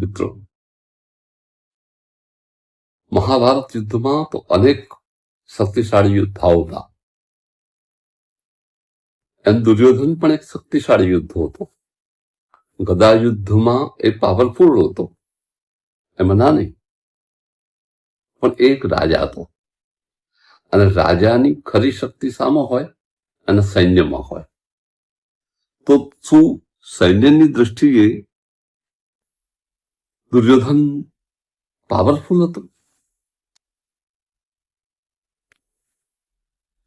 મિત્રો, મહાભારત યુદ્ધમાં તો અનેક શક્તિશાળી યોદ્ધાઓ હતા. એમ દુર્યોધન પણ એક શક્તિશાળી યુદ્ધ હતો. ગદા યુદ્ધમાં એ પાવરફુલ હતો, એમાં ના નહીં, પણ એક રાજા હતો અને રાજાની ખરી શક્તિ સામો હોય અને સૈન્યમાં હોય. તો શું સૈન્યની દ્રષ્ટિએ દુર્યોધન પાવરફુલ હતો?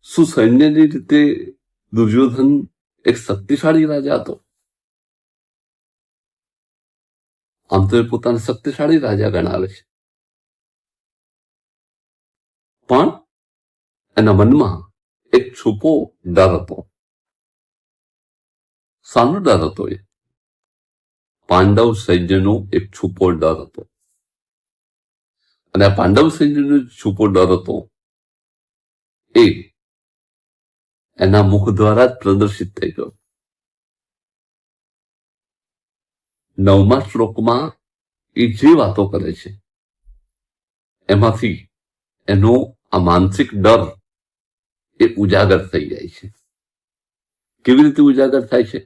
શું સૈન્યની રીતે દુર્યોધન એક શક્તિશાળી રાજા હતો? આમ તો એ પોતાને શક્તિશાળી રાજા ગણાવે છે, પણ એના મનમાં એક છુપો ડર હતો. શાનો ડર હતો? એ પાંડવ સૈન્યનો એક છુપો ડર હતો. અને આ પાંડવ સૈન્યનો છુપો ડર હતો એ એના મુખ દ્વારા જ પ્રદર્શિત થઈ ગયો. 9મા શ્લોકમાં એ જે વાતો કરે છે એમાંથી એનો આ માનસિક ડર એ ઉજાગર થઈ જાય છે. કેવી રીતે ઉજાગર થાય છે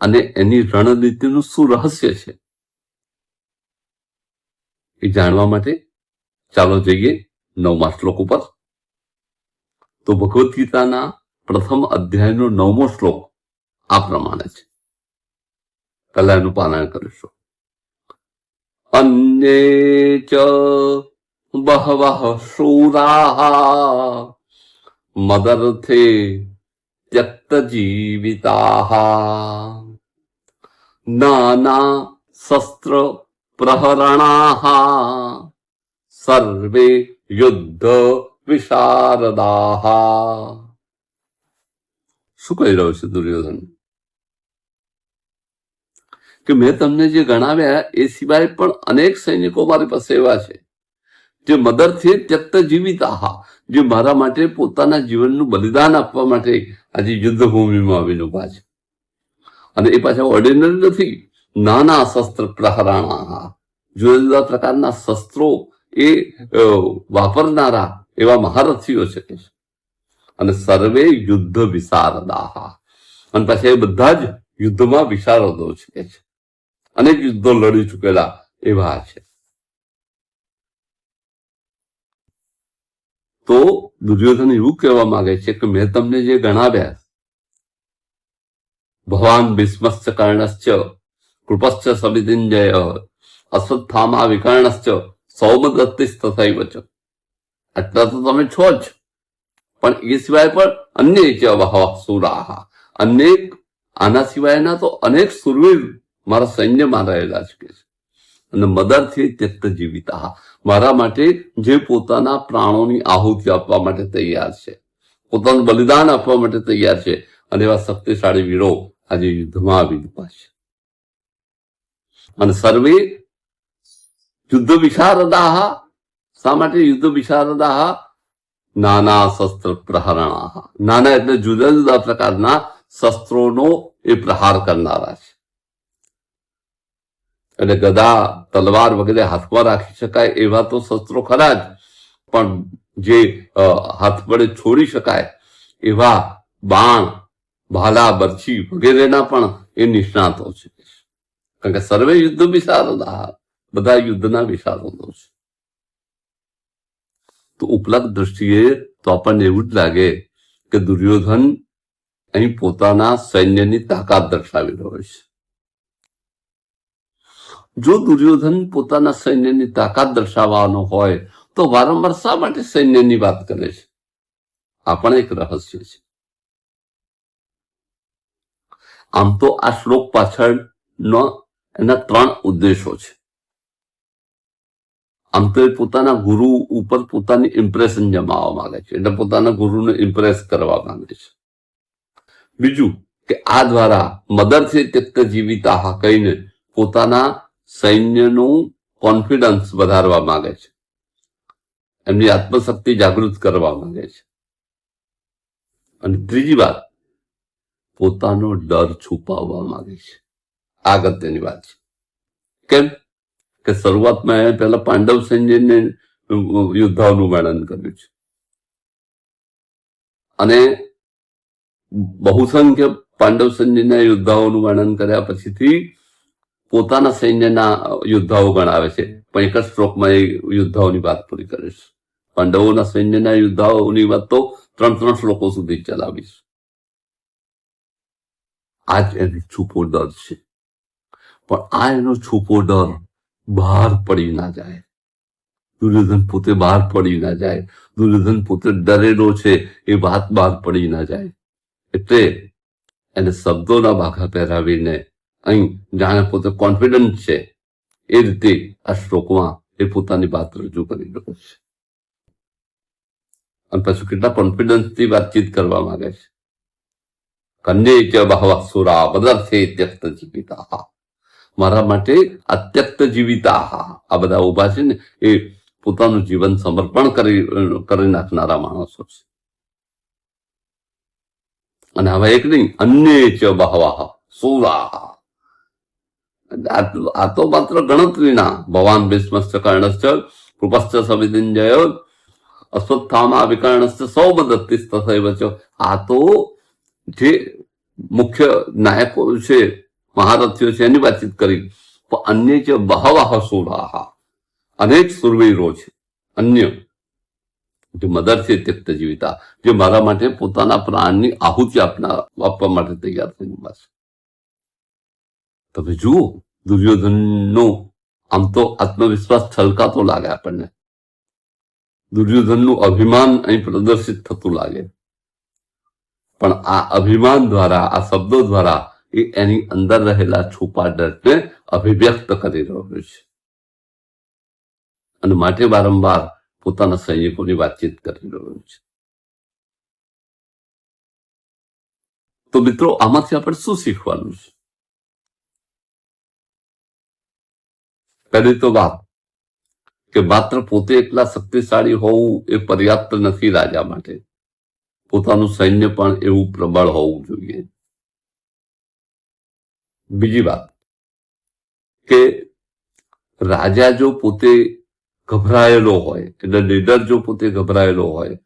અને એની રણનીતિનું શું રહસ્ય છે એ જાણવા માટે ચાલો જઈએ 9મા શ્લોક ઉપર. તો ભગવદ્ ગીતાના પ્રથમ અધ્યાયનો 9મો શ્લોક આ પ્રમાણે છે. પહેલા એનું પારાયણ કરીશું. અન્યે ચ બહવઃ શૂરાઃ મદર્થે ત્યક્ત જીવિતાઃ નાના શસ્ત્ર પ્રહરણાઃ સર્વે યુદ્ધ વિશારદાઃ. શું કહી રહ્યો છે દુર્યોધન? કે મેં તમને જે ગણાવ્યા એ સિવાય પણ અનેક સૈનિકો મારી પાસે એવા છે જે મદરથી ત્યક્ત જીવિતાઃ, જે મારા માટે પોતાના જીવનનું બલિદાન આપવા માટે આજે યુદ્ધ ભૂમિમાં આવીને ઉભા છે. અને એ પાછા ઓર્ડિનરી નથી. નાના શસ્ત્ર પ્રહરણાઃ, જુદા જુદા પ્રકારના શસ્ત્રો એ વાપરનારા એવા મહારથીઓ છે. અને સર્વે યુદ્ધ વિશારદાઃ, અને પાછા એ બધા જ યુદ્ધમાં વિશારદો છે, અનેક યુદ્ધો લડી ચૂકેલા એવા છે. તો દુર્યોધન એવું કહેવા માંગે છે કે મેં તમને જે ગણાવ્યા, ભવાન ભીષ્મશ્ચ કર્ણશ્ચ કૃપશ્ચ સમિતિંજય અશ્વત્થામા વિકર્ણશ્ચ સૌમદત્તિસ્તથૈવ ચ, આટલા તો તમે છો જ, પણ એ સિવાય પણ અન્ય ચ બહવઃ શૂરાઃ, અનેક આના સિવાયના તો અનેક સુરવીર મારા સૈન્યમાં રહેલા છે. અને મદરથી ત્યક્ત જીવિતાઃ, મારા માટે જે પોતાના પ્રાણોની આહુતિ આપવા માટે તૈયાર છે, પોતાનું બલિદાન આપવા માટે તૈયાર છે, અને એવા શક્તિશાળી વીરો આજે યુદ્ધમાં આવી ઉભા છે. અને સર્વે યુદ્ધ વિશારદાઃ, શા માટે યુદ્ધ વિશારદાઃ? નાના શસ્ત્ર પ્રહરણાઃ, નાના એટલે જુદા જુદા પ્રકારના શસ્ત્રોનો એ પ્રહાર કરનારા છે. એટલે ગદા, તલવાર વગેરે હાથમાં રાખી શકાય એવા તો શસ્ત્રો ખરા જ, પણ જે હાથ વડે છોડી શકાય એવા બાણ, ભાલા, બરછી વગેરેના પણ એ નિષ્ણાતો છે. કારણ કે સર્વે યુદ્ધ વિશારદાઃ, બધા યુદ્ધના વિશારદો છે. તો ઉપલબ્ધ દ્રષ્ટિએ તો આપણને એવું જ લાગે કે દુર્યોધન અહીં પોતાના સૈન્યની તાકાત દર્શાવી રહ્યો છે. જો દુર્યોધન પોતાના સૈન્યની તાકાત દર્શાવવાનો હોય તો વારંવાર શા માટે સૈન્યની વાત કરે છે? આ પણ એક રહસ્ય છે. આમ તો આ શ્લોક પાછળનો એના 3 ઉદ્દેશો છે. આમ તો એ પોતાના ગુરુ ઉપર પોતાની ઇમ્પ્રેશન જમાવવા માંગે છે, એટલે પોતાના ગુરુને ઇમ્પ્રેસ કરવા માંગે છે. બીજું કે આ દ્વારા મદરથી ત્યક્ત જીવિતાઃ કહીને પોતાના સૈન્યનું કોન્ફિડન્સ વધારવા માંગે છે, એમની આત્મશક્તિ જાગૃત કરવા માંગે છે. અને ત્રીજી વાત, પોતાનો ડર છુપાવવા માંગે છે. આ અગત્યની વાત છે. કેમ કે શરૂઆતમાં એને પહેલા પાંડવ સૈન્યને યોદ્ધાઓનું વર્ણન કર્યું છે અને બહુસંખ્ય પાંડવ સૈન્યના યોદ્ધાઓનું વર્ણન કર્યા પછીથી પોતાના સૈન્યના યોદ્ધાઓ ગણાવે છે, પણ એક જ શ્લોકમાં એ યોદ્ધાઓની વાત પૂરી કરે છે. પાંડવોના સૈન્યના યોદ્ધાઓની વાત તો 3 શ્લોકો સુધી ચલાવીશ. આ જ એનો છુપો ડર છે, પણ આ એનો છુપો ડર બહાર પડી ના જાય. દુર્યોધન પોતે બહાર પડી ના જાય, દુર્યોધન પોતે ડરેલો છે એ વાત બહાર પડી ના જાય, એટલે એને શબ્દોના ભાગા પહેરાવીને અહીં જાણે પોતે કોન્ફિડન્ટ છે એ રીતે આ શ્લોકમાં એ પોતાની વાત રજૂ કરી રહ્યો છે. અને પછી કેટલા કોન્ફિડન્સથી વાતચીત કરવા માંગે છે. કન્યે ચ બહવઃ સુરા વદર્થે ત્યક્ત જીવિતા. મારા માટે અત્યક્ત જીવિતા, આ બધા ઉભા છે ને એ પોતાનું જીવન સમર્પણ કરી નાખનારા માણસો છે. અને હવે એક નહીં, અન્યે ચ બહવઃ સુરા. આ તો માત્ર ગણતરીના. ભવાન ભીષ્મશ્ચ કર્ણશ્ચ કૃપશ્ચ સમિતિંજય અશ્વત્થામા વિકર્ણશ્ચ સૌમદત્તિસ્તથૈવ ચ. આ તો જે મુખ્ય નાયકો છે, મહારથીઓ છે, એની વાતચીત કરી. પણ અન્ય જે બહવઃ સુરાહ, અનેક સુરવીરો છે અન્ય, જે મદર છે ત્યક્ત જીવિતા, જે મારા માટે પોતાના પ્રાણની આહુતિ આપવા માટે તૈયાર થઈને ઉભા છે. તમે જુઓ દુર્યોધનનો આમ તો આત્મવિશ્વાસ છલકાતો લાગે આપણને. દુર્યોધનનું અભિમાન અહીં પ્રદર્શિત થતું લાગે, પણ આ અભિમાન દ્વારા, આ શબ્દો દ્વારા એ એની અંદર રહેલા છુપા ડરને અભિવ્યક્ત કરી રહ્યો છે અને માટે વારંવાર પોતાના સૈનિકોની વાતચીત કરી રહ્યો છે. તો મિત્રો, આમાંથી આપણે શું શીખવાનું છે? પહેલી તો વાત કે માત્ર પોતે એકલા શક્તિશાળી હોવું એ પર્યાપ્ત નથી રાજા માટે. પોતાનું સૈન્ય પણ એવું પ્રબળ હોવું જોઈએ. બીજી વાત કે રાજા જો પોતે ગભરાયેલો હોય, એટલે લીડર જો પોતે ગભરાયેલો હોય,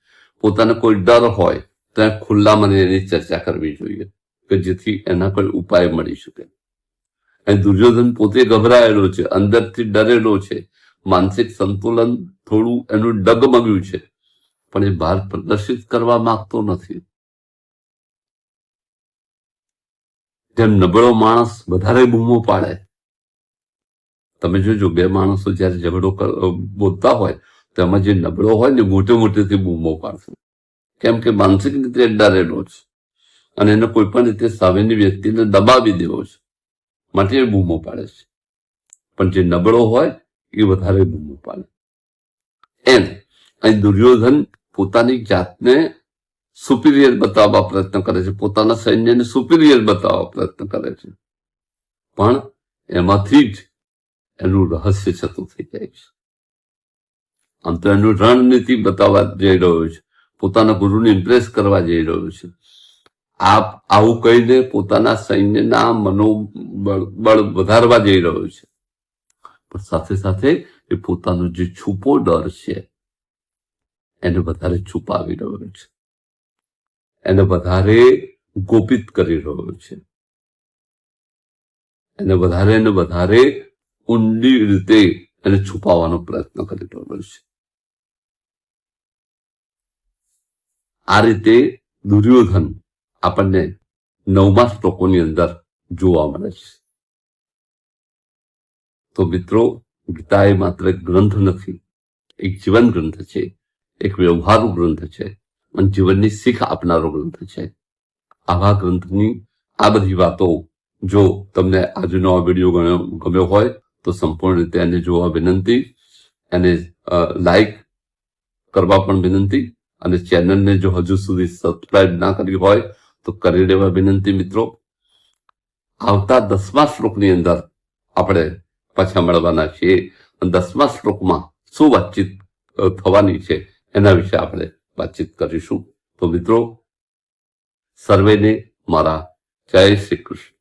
પોતાને કોઈ ડર હોય, તો ખુલ્લા મને એની ચર્ચા કરવી જોઈએ કે જેથી એના કોઈ ઉપાય મળી શકે. અને દુર્યોધન પોતે ગભરાયેલો છે, અંદરથી ડરેલો છે, માનસિક સંતુલન થોડું એનું ડગમગ્યું છે, પણ એ બહાર પ્રદર્શિત કરવા માંગતો નથી. જેમ નબળો માણસ વધારે બૂમો પાડે. તમે જોજો, બે માણસો જયારે ઝઘડો બોલતા હોય તો એમાં જે નબળો હોય ને મોટે મોટેથી બૂમો પાડશે. કેમ કે માનસિક રીતે ડરેલો છે અને એને કોઈ પણ રીતે સામેની વ્યક્તિને દબાવી દેવો છે, માટે એ બૂમો પાડે છે. પણ જે નબળો હોય એ વધારે બૂમો પાડે. એમ અહીં દુર્યોધન પોતાની જાતને સુપિરિયર બતાવવા પ્રયત્ન કરે છે, પોતાના સૈન્યને સુપિરિયર બતાવવા પ્રયત્ન કરે છે, પણ એમાંથી જ એનું રહસ્ય છતું થઈ જાય છે. આમ તો એનું રણનીતિ બતાવવા જઈ રહ્યો છે, પોતાના ગુરુને ઇમ્પ્રેસ કરવા જઈ રહ્યો છે. આવું કહીને પોતાના સૈન્યના મનોબળ વધારવા જઈ રહ્યો છે, પણ સાથે સાથે એ પોતાનો જે છુપો ડર છે એને વધારે છુપાવી રહ્યો છે, એને વધારે ગોપિત કરી રહ્યો છે, એને વધારે ઊંડી રીતે એને છુપાવવાનો પ્રયત્ન કરી રહ્યો છે. આ રીતે દુર્યોધન આપણને 9મા શ્લોકોની અંદર જોવા મળે છે. તો મિત્રો, ગીતા એ માત્ર એક ગ્રંથ નથી, એક જીવન ગ્રંથ છે, એક વ્યવહારુ ગ્રંથ છે અને જીવનની શીખ આપનારો ગ્રંથ છે. આવા ગ્રંથની આ બધી વાતો જો તમને આજનો આ વિડીયો ગમ્યો હોય તો સંપૂર્ણ રીતે એને જોવા વિનંતી, એને લાઈક કરવા પણ વિનંતી, અને ચેનલને જો હજુ સુધી સબસ્ક્રાઇબ ના કરી હોય તો કરી લેવા વિનંતી. મિત્રો, આવતા 10મા શ્લોકની અંદર આપણે પાછા મળવાના છીએ અને 10મા શ્લોકમાં શું વાતચીત થવાની છે એના વિશે આપણે વાતચીત કરીશું. તો મિત્રો, સર્વેને મારા જય શ્રી કૃષ્ણ.